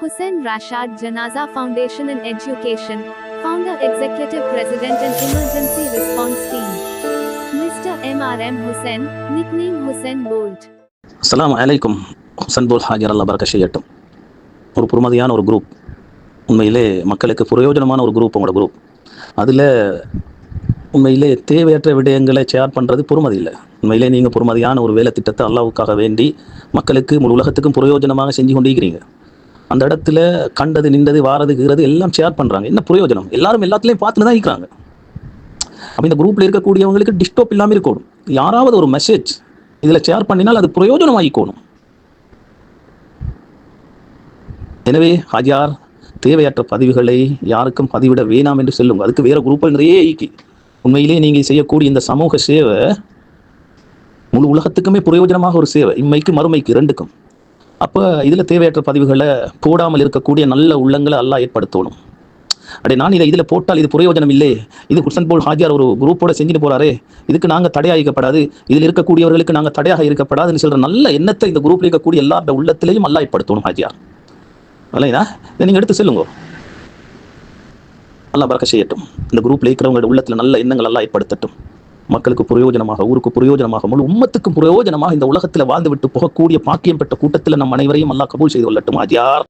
Hussain Rashad Janaza Foundation and Education, Founder Executive President and Emergency Response Team. Mr. MRM Hussain, nickname Hussain Bolt. அஸ்ஸலாமு அலைக்கும். ஹுசன் போல் ஹாஜர் அல்லாஹ் பரக்க செய்யட்டும். ஒரு பொறுமதியான ஒரு குரூப், உண்மையிலே மக்களுக்கு பிரயோஜனமான ஒரு குரூப். உங்களோட குரூப் அதில் உண்மையிலே தேவையற்ற விடயங்களை ஷேர் பண்ணுறது பொறுமதி இல்லை. உண்மையிலே நீங்கள் பொறுமதியான ஒரு வேலை திட்டத்தை அல்லாஹ்வுக்காக வேண்டி மக்களுக்கு முழு உலகத்துக்கும் பிரயோஜனமாக செஞ்சு கொண்டிருக்கிறீங்க. அந்த இடத்துல கண்டது நின்றது வாரதுக்குறது எல்லாம் ஷேர் பண்ணுறாங்க. என்ன பிரயோஜனம்? எல்லாரும் எல்லாத்துலேயும் பார்த்துட்டு தான் இருக்கிறாங்க. அப்போ இந்த குரூப்பில் இருக்கக்கூடியவங்களுக்கு டிஸ்டர்ப் இல்லாமல் இருக்கணும். யாராவது ஒரு மெசேஜ் இதில் ஷேர் பண்ணினால் அது பிரயோஜனமாகிக்கணும். எனவே ஹாஜியார் தேவையற்ற பதிவுகளை யாருக்கும் பதிவிட வேணாம் என்று சொல்லுங்க. அதுக்கு வேற குரூப்பில் நிறைய ஈக்கி. உண்மையிலே நீங்கள் செய்யக்கூடிய இந்த சமூக சேவை முழு உலகத்துக்குமே பிரயோஜனமாக ஒரு சேவை, இம்மைக்கு மறுமைக்கு ரெண்டுக்கும். அப்போ இதில் தேவையற்ற பதிவுகளை போடாமல் இருக்கக்கூடிய நல்ல உள்ளங்களை அல்லாஹ் ஏற்படுத்தணும். அப்படியே நான் இதில் போட்டால் இது பிரயோஜனம் இல்லை, இது ஹுசன் போல் ஹாஜியார் ஒரு குரூப்போட செஞ்சுட்டு போறாரு, இதுக்கு நாங்கள் தடையாக இருக்கப்படாது, இதில் இருக்கக்கூடியவர்களுக்கு நாங்கள் தடையாக இருக்கப்படாதுன்னு சொல்கிற நல்ல எண்ணத்தை இந்த குரூப்பில் இருக்கக்கூடிய எல்லாரோட உள்ளத்திலையும் அல்லாஹ் ஏற்படுத்தணும். ஹாஜியார் இல்லைங்களா? இதை நீங்கள் எடுத்து சொல்லுங்க. அல்லாஹ் பரக்க செய்யட்டும். இந்த குரூப்பில் இருக்கிறவங்களோட உள்ளத்தில் நல்ல எண்ணங்கள் எல்லாம் ஏற்படுத்தட்டும். மக்களுக்கு பிரயோஜனமாக, ஊருக்கு பிரயோஜனமாக, முழு உம்மத்துக்கும் பிரயோஜனமாக இந்த உலகத்தில் வாழ்ந்து விட்டு போகக்கூடிய பாக்கியம் பெற்ற கூட்டத்தில் நம் அனைவரையும் அல்லாஹ் கபூல் செய்து கொள்ளட்டும். ஹாஜியார்